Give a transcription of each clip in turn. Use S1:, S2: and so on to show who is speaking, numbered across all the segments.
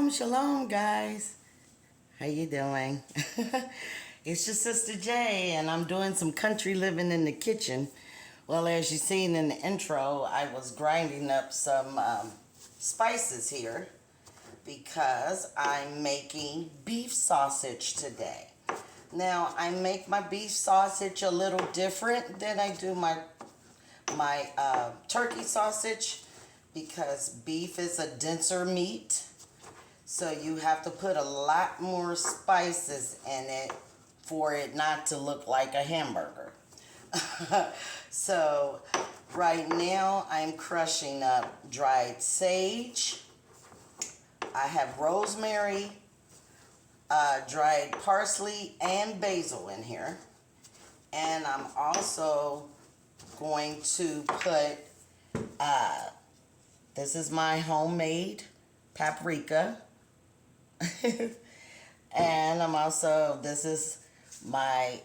S1: Shalom, guys. How you doing? It's your sister Jay, and I'm doing some country living in the kitchen. Well, as you seen in the intro, I was grinding up some spices here because I'm making beef sausage today. Now, I make my beef sausage a little different than I do my turkey sausage because beef is a denser meat. So you have to put a lot more spices in it for it not to look like a hamburger. So right now I'm crushing up dried sage. I have rosemary, dried parsley, and basil in here. And I'm also going to put, this is my homemade paprika. And I'm also, this is my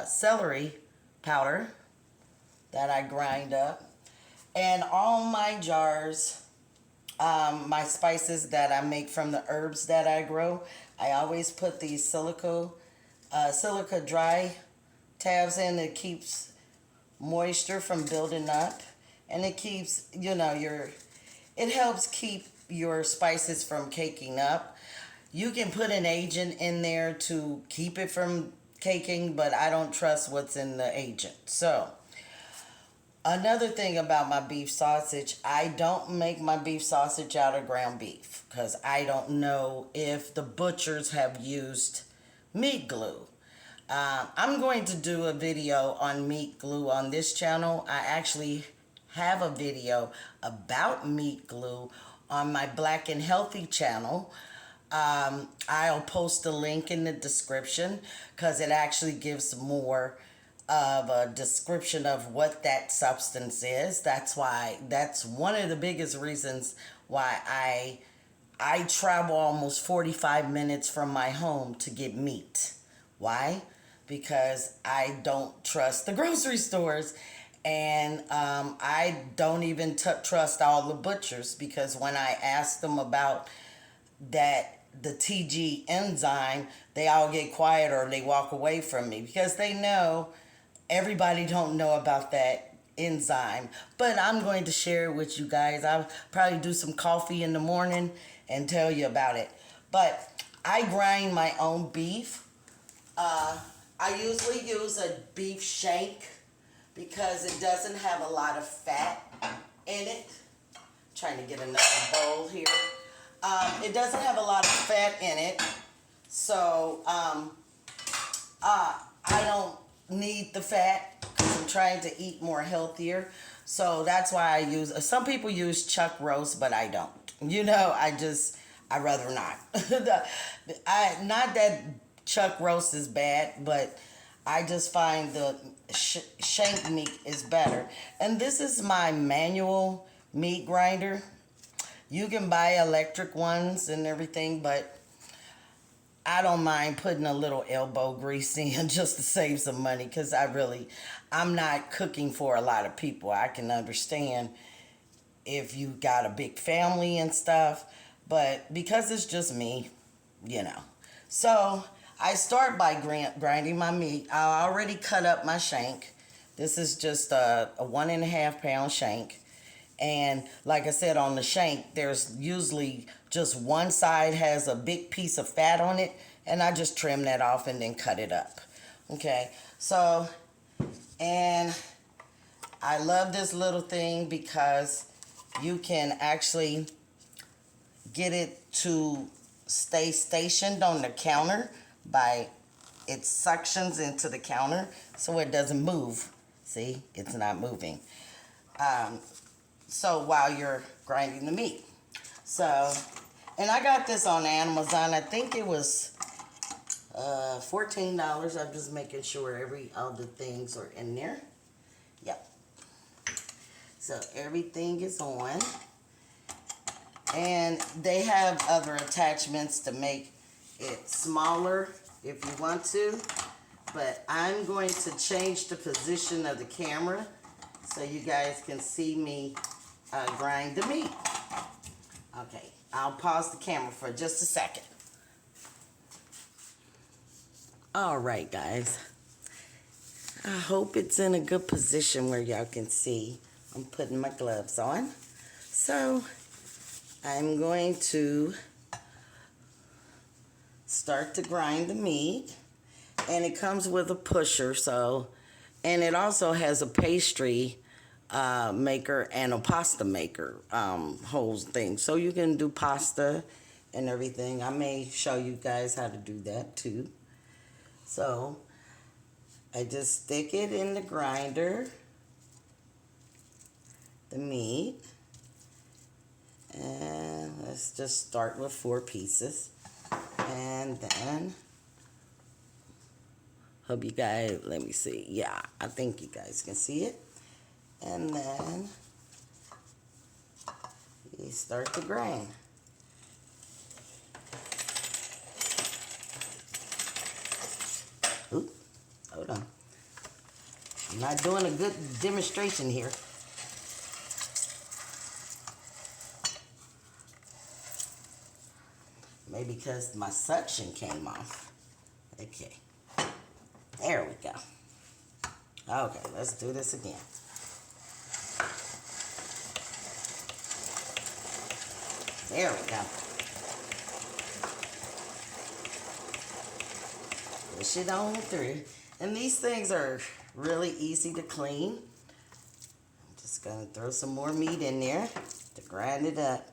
S1: celery powder that I grind up. And all my jars, my spices that I make from the herbs that I grow, I always put these silica dry tabs in. It keeps moisture from building up, and it keeps, it helps keep your spices from caking up. You can put an agent in there to keep it from caking, but I don't trust what's in the agent. So, another thing about my beef sausage, I don't make my beef sausage out of ground beef because I don't know if the butchers have used meat glue. I'm going to do a video on meat glue on this channel. I actually have a video about meat glue on my Black and Healthy channel. I'll post a link in the description because it actually gives more of a description of what that substance is. That's one of the biggest reasons why I travel almost 45 minutes from my home to get meat. Why? Because I don't trust the grocery stores, and I don't even trust all the butchers, because when I ask them about the TG enzyme, they all get quiet or they walk away from me because they know everybody don't know about that enzyme. But I'm going to share it with you guys. I'll probably do some coffee in the morning and tell you about it. But I grind my own beef. I usually use a beef shank because it doesn't have a lot of fat in it. I'm trying to get another bowl here. It doesn't have a lot of fat in it, so I don't need the fat because I'm trying to eat more healthier. So that's why I use, some people use chuck roast, but I don't. I'd rather not. Not that chuck roast is bad, but I just find the shank meat is better. And this is my manual meat grinder. You can buy electric ones and everything, but I don't mind putting a little elbow grease in just to save some money because I'm not cooking for a lot of people. I can understand if you got a big family and stuff, but because it's just me, So I start by grinding my meat. I already cut up my shank. This is just a 1.5 pound shank. And like I said, on the shank, there's usually just one side has a big piece of fat on it, and I just trim that off and then cut it up. Okay, so, and I love this little thing because you can actually get it to stay stationed on the counter by it suctions into the counter so it doesn't move. See, it's not moving. So while you're grinding the meat. So, and I got this on Amazon. I think it was $14. I'm just making sure all the things are in there. Yep. So everything is on. And they have other attachments to make it smaller if you want to. But I'm going to change the position of the camera so you guys can see me grind the meat. Okay, I'll pause the camera for just a second. All right, guys. I hope it's in a good position where y'all can see. I'm putting my gloves on. So I'm going to start to grind the meat. And it comes with a pusher, and it also has a pastry maker and a pasta maker whole thing. So you can do pasta and everything. I may show you guys how to do that too. So I just stick it in the grinder, the meat, and let's just start with 4 pieces. And then, hope you guys, let me see. Yeah, I think you guys can see it. And then you start to grind. Oop, hold on. I'm not doing a good demonstration here. Maybe because my suction came off. Okay. There we go. Okay, let's do this again. There we go. Push it on through. And these things are really easy to clean. I'm just going to throw some more meat in there to grind it up.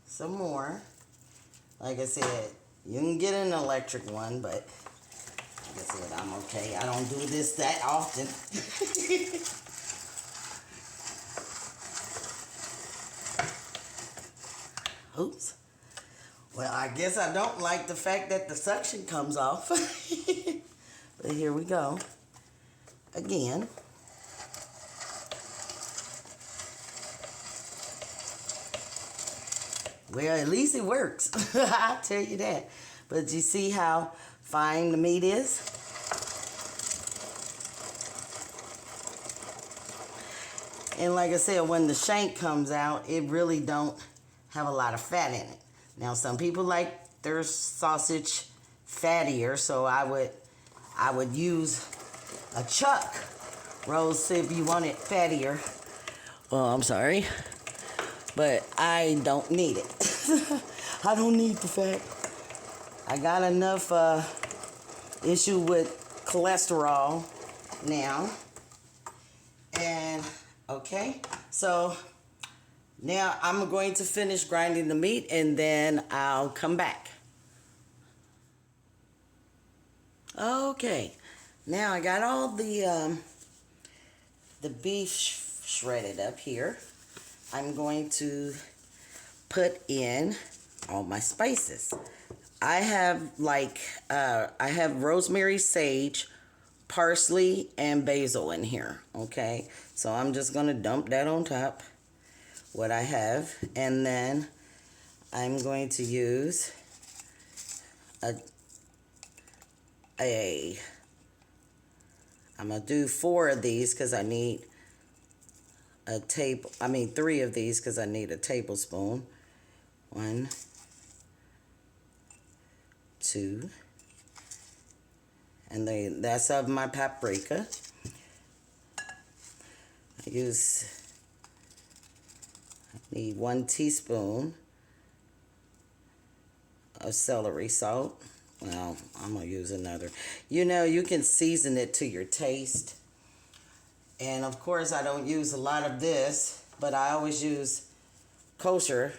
S1: Some more. Like I said, you can get an electric one, but like I said, I'm okay. I don't do this that often. Oops. Well, I guess I don't like the fact that the suction comes off. But here we go. Again. Well, at least it works. I'll tell you that. But you see how fine the meat is? And like I said, when the shank comes out, it really don't have a lot of fat in it. Now, some people like their sausage fattier, so I would use a chuck roast if you want it fattier. Oh, I'm sorry. But I don't need it. I don't need the fat. I got enough issue with cholesterol now. And, okay, so now I'm going to finish grinding the meat and then I'll come back. Okay, now I got all the beef shredded up here. I'm going to put in all my spices. I have I have rosemary, sage, parsley, and basil in here, okay? So I'm just gonna dump that on top, what I have, and then I'm going to use I'm gonna do 4 of these because I need a 3 of these because I need a tablespoon. 1, 2, and that's of my paprika. I need 1 teaspoon of celery salt. Well, I'm gonna use another. You know, you can season it to your taste. And of course, I don't use a lot of this, but I always use kosher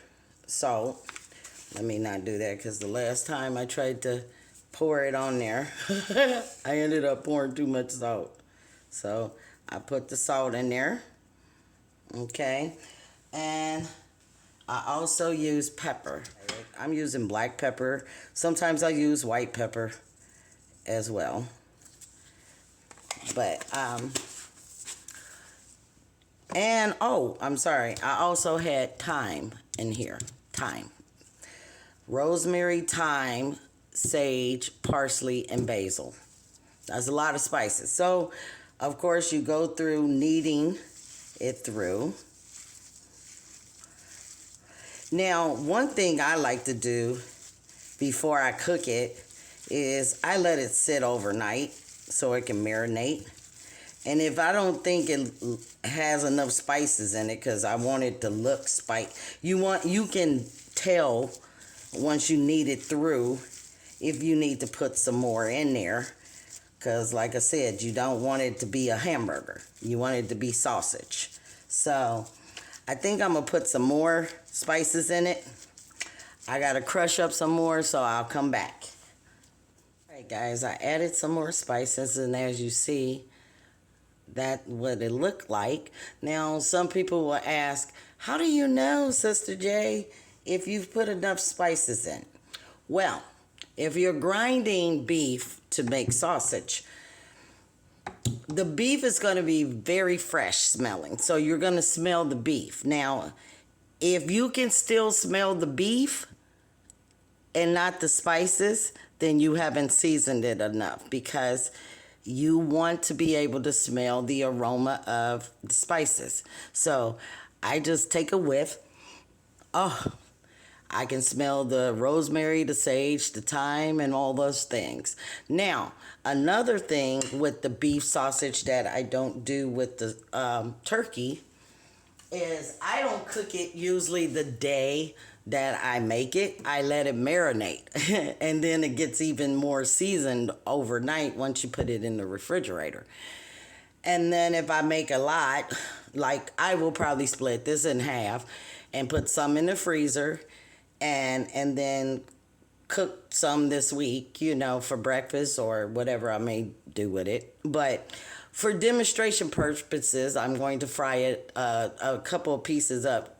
S1: salt. Let me not do that because the last time I tried to pour it on there, I ended up pouring too much salt. So I put the salt in there. Okay. And I also use pepper. I'm using black pepper. Sometimes I use white pepper as well. But, and, oh, I'm sorry. I also had thyme in here. Thyme. Rosemary, thyme, sage, parsley, and basil. That's a lot of spices. So, of course, you go through kneading it through. Now, one thing I like to do before I cook it is I let it sit overnight so it can marinate. And if I don't think it has enough spices in it, because I want it to look spicy, you can tell once you knead it through if you need to put some more in there. Because like I said, you don't want it to be a hamburger. You want it to be sausage. So I think I'm going to put some more spices in it. I got to crush up some more, so I'll come back. All right, guys, I added some more spices, and as you see, that's what it looked like. Now, some people will ask, how do you know, Sister J, if you've put enough spices in? Well, if you're grinding beef to make sausage, the beef is going to be very fresh smelling. So you're going to smell the beef. Now, if you can still smell the beef and not the spices, then you haven't seasoned it enough, because you want to be able to smell the aroma of the spices. So I just take a whiff. Oh, I can smell the rosemary, the sage, the thyme, and all those things. Now, another thing with the beef sausage that I don't do with the turkey is I don't cook it usually the day that I make it. I let it marinate. And then it gets even more seasoned overnight once you put it in the refrigerator. And then if I make a lot, like I will probably split this in half and put some in the freezer and then cook some this week, you know, for breakfast or whatever I may do with it. But for demonstration purposes, I'm going to fry it a couple of pieces up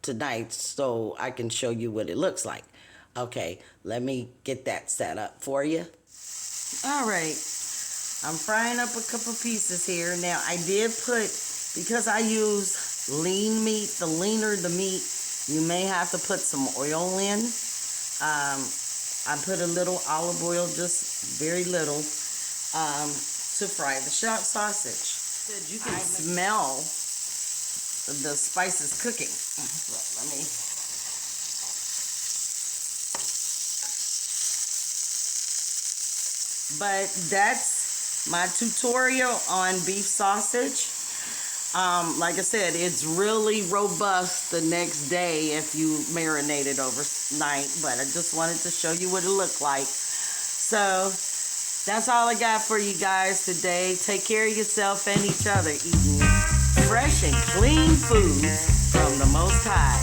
S1: tonight so I can show you what it looks like. Okay, let me get that set up for you. All right, I'm frying up a couple pieces here. Now, I did put, because I use lean meat, the leaner the meat, you may have to put some oil in. I put a little olive oil, just very little, to fry the sausage. You can smell the spices cooking. Let me. But that's my tutorial on beef sausage. Like I said, it's really robust the next day if you marinate it overnight. But I just wanted to show you what it looked like. So that's all I got for you guys today. Take care of yourself and each other, eating fresh and clean foods from the Most High.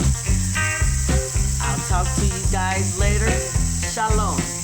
S1: I'll talk to you guys later. Shalom.